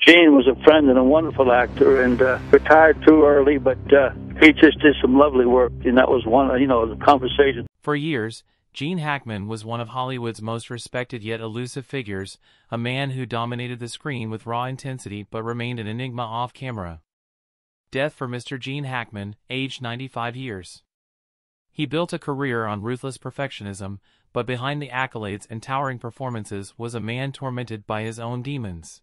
Gene was a friend and a wonderful actor, and retired too early, but he just did some lovely work, and that was one, the conversation. For years, Gene Hackman was one of Hollywood's most respected yet elusive figures, a man who dominated the screen with raw intensity but remained an enigma off-camera. Death for Mr. Gene Hackman, aged 95 years. He built a career on ruthless perfectionism, but behind the accolades and towering performances was a man tormented by his own demons.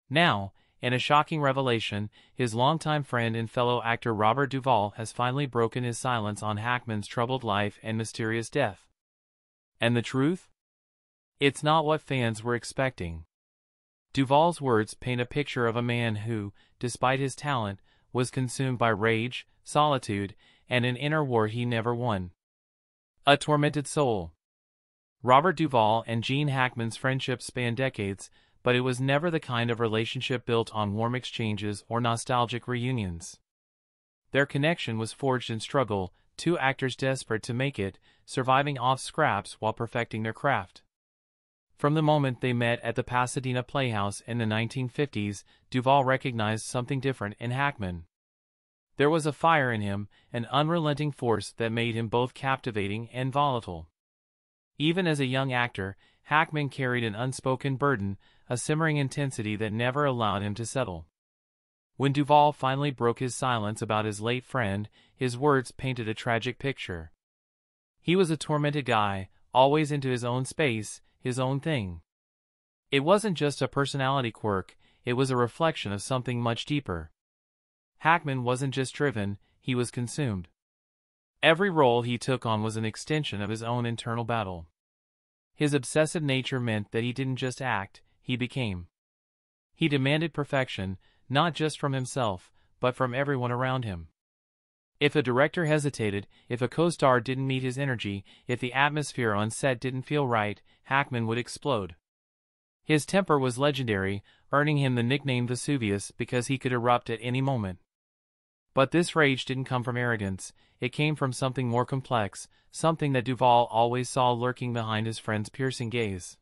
Now, in a shocking revelation, his longtime friend and fellow actor Robert Duvall has finally broken his silence on Hackman's troubled life and mysterious death. And the truth? It's not what fans were expecting. Duvall's words paint a picture of a man who, despite his talent, was consumed by rage, solitude, and an inner war he never won. A tormented soul. Robert Duvall and Gene Hackman's friendship spanned decades, but it was never the kind of relationship built on warm exchanges or nostalgic reunions. Their connection was forged in struggle, two actors desperate to make it, surviving off scraps while perfecting their craft. From the moment they met at the Pasadena Playhouse in the 1950s, Duvall recognized something different in Hackman. There was a fire in him, an unrelenting force that made him both captivating and volatile. Even as a young actor, Hackman carried an unspoken burden, a simmering intensity that never allowed him to settle. When Duvall finally broke his silence about his late friend, his words painted a tragic picture. He was a tormented guy, always into his own space, his own thing. It wasn't just a personality quirk, it was a reflection of something much deeper. Hackman wasn't just driven, he was consumed. Every role he took on was an extension of his own internal battle. His obsessive nature meant that he didn't just act, he became. He demanded perfection, not just from himself, but from everyone around him. If a director hesitated, if a co-star didn't meet his energy, if the atmosphere on set didn't feel right, Hackman would explode. His temper was legendary, earning him the nickname Vesuvius because he could erupt at any moment. But this rage didn't come from arrogance, it came from something more complex, something that Duvall always saw lurking behind his friend's piercing gaze.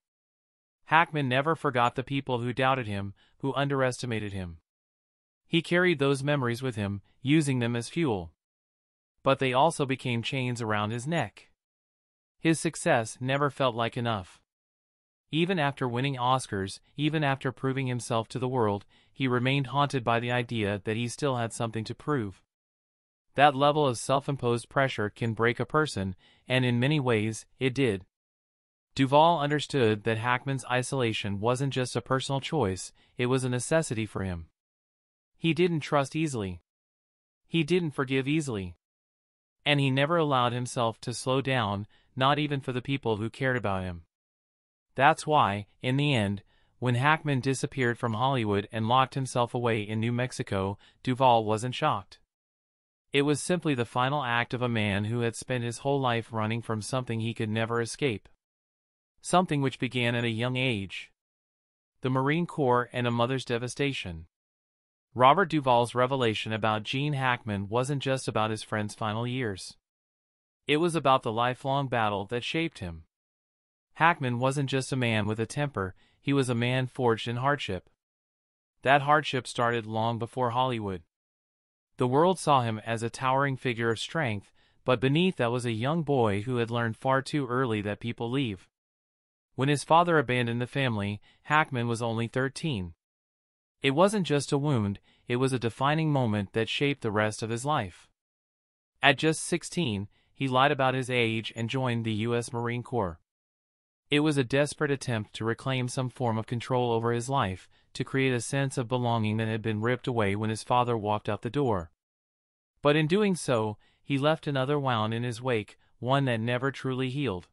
Hackman never forgot the people who doubted him, who underestimated him. He carried those memories with him, using them as fuel. But they also became chains around his neck. His success never felt like enough. Even after winning Oscars, even after proving himself to the world, he remained haunted by the idea that he still had something to prove. That level of self-imposed pressure can break a person, and in many ways, it did. Duvall understood that Hackman's isolation wasn't just a personal choice, it was a necessity for him. He didn't trust easily. He didn't forgive easily. And he never allowed himself to slow down, not even for the people who cared about him. That's why, in the end, when Hackman disappeared from Hollywood and locked himself away in New Mexico, Duvall wasn't shocked. It was simply the final act of a man who had spent his whole life running from something he could never escape. Something which began at a young age. The Marine Corps and a mother's devastation. Robert Duvall's revelation about Gene Hackman wasn't just about his friend's final years. It was about the lifelong battle that shaped him. Hackman wasn't just a man with a temper, he was a man forged in hardship. That hardship started long before Hollywood. The world saw him as a towering figure of strength, but beneath that was a young boy who had learned far too early that people leave. When his father abandoned the family, Hackman was only 13. It wasn't just a wound, it was a defining moment that shaped the rest of his life. At just 16, he lied about his age and joined the U.S. Marine Corps. It was a desperate attempt to reclaim some form of control over his life, to create a sense of belonging that had been ripped away when his father walked out the door. But in doing so, he left another wound in his wake, one that never truly healed.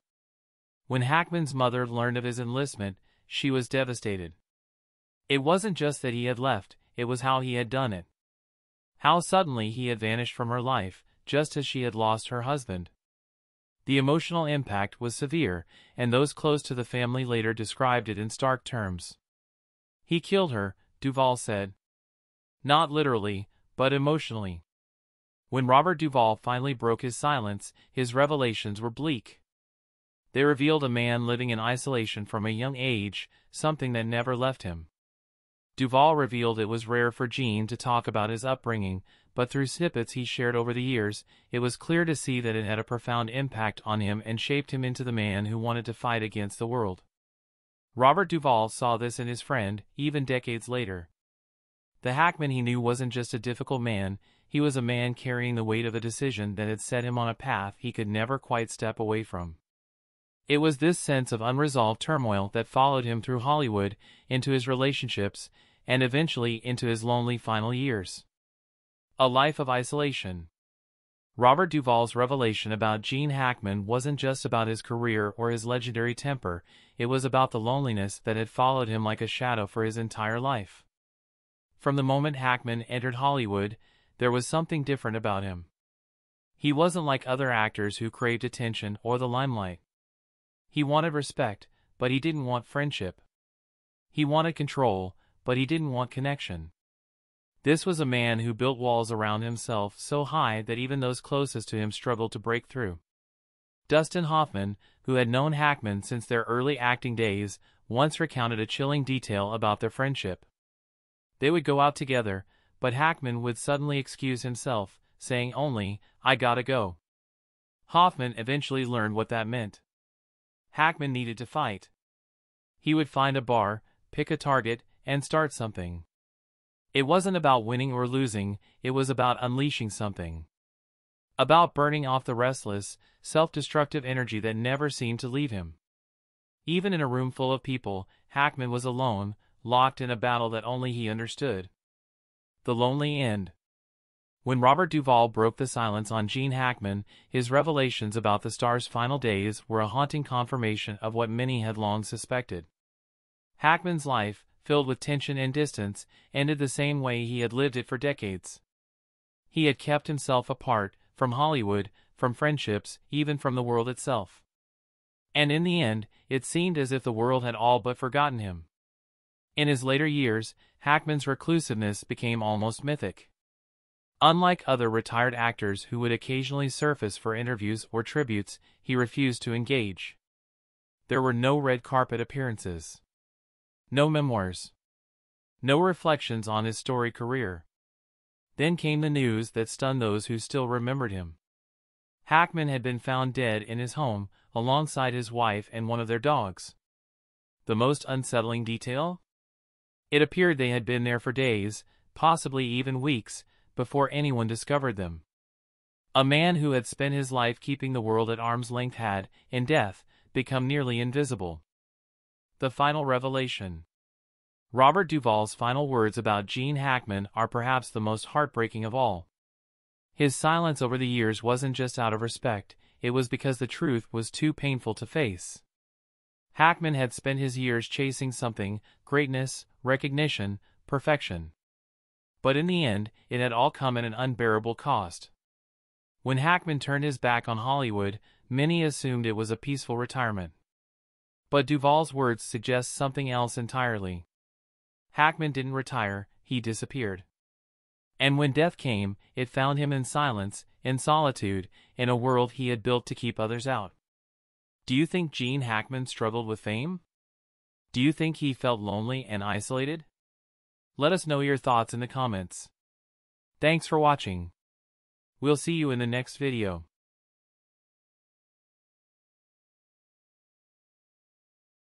When Hackman's mother learned of his enlistment, she was devastated. It wasn't just that he had left, it was how he had done it. How suddenly he had vanished from her life, just as she had lost her husband. The emotional impact was severe, and those close to the family later described it in stark terms. He killed her, Duvall said. Not literally, but emotionally. When Robert Duvall finally broke his silence, his revelations were bleak. They revealed a man living in isolation from a young age, something that never left him. Duvall revealed it was rare for Gene to talk about his upbringing, but through snippets he shared over the years, it was clear to see that it had a profound impact on him and shaped him into the man who wanted to fight against the world. Robert Duvall saw this in his friend, even decades later. The Hackman he knew wasn't just a difficult man, he was a man carrying the weight of a decision that had set him on a path he could never quite step away from. It was this sense of unresolved turmoil that followed him through Hollywood, into his relationships, and eventually into his lonely final years. A life of isolation. Robert Duvall's revelation about Gene Hackman wasn't just about his career or his legendary temper, it was about the loneliness that had followed him like a shadow for his entire life. From the moment Hackman entered Hollywood, there was something different about him. He wasn't like other actors who craved attention or the limelight. He wanted respect, but he didn't want friendship. He wanted control, but he didn't want connection. This was a man who built walls around himself so high that even those closest to him struggled to break through. Dustin Hoffman, who had known Hackman since their early acting days, once recounted a chilling detail about their friendship. They would go out together, but Hackman would suddenly excuse himself, saying only, "I gotta go." Hoffman eventually learned what that meant. Hackman needed to fight. He would find a bar, pick a target, and start something. It wasn't about winning or losing, it was about unleashing something. About burning off the restless, self-destructive energy that never seemed to leave him. Even in a room full of people, Hackman was alone, locked in a battle that only he understood. The lonely end. When Robert Duvall broke the silence on Gene Hackman, his revelations about the star's final days were a haunting confirmation of what many had long suspected. Hackman's life, filled with tension and distance, ended the same way he had lived it for decades. He had kept himself apart, from Hollywood, from friendships, even from the world itself. And in the end, it seemed as if the world had all but forgotten him. In his later years, Hackman's reclusiveness became almost mythic. Unlike other retired actors who would occasionally surface for interviews or tributes, he refused to engage. There were no red carpet appearances. No memoirs. No reflections on his storied career. Then came the news that stunned those who still remembered him. Hackman had been found dead in his home, alongside his wife and one of their dogs. The most unsettling detail? It appeared they had been there for days, possibly even weeks, before anyone discovered them. A man who had spent his life keeping the world at arm's length had, in death, become nearly invisible. The final revelation. Robert Duvall's final words about Gene Hackman are perhaps the most heartbreaking of all. His silence over the years wasn't just out of respect, it was because the truth was too painful to face. Hackman had spent his years chasing something, greatness, recognition, perfection. But in the end, it had all come at an unbearable cost. When Hackman turned his back on Hollywood, many assumed it was a peaceful retirement. But Duvall's words suggest something else entirely. Hackman didn't retire, he disappeared. And when death came, it found him in silence, in solitude, in a world he had built to keep others out. Do you think Gene Hackman struggled with fame? Do you think he felt lonely and isolated? Let us know your thoughts in the comments. Thanks for watching. We'll see you in the next video.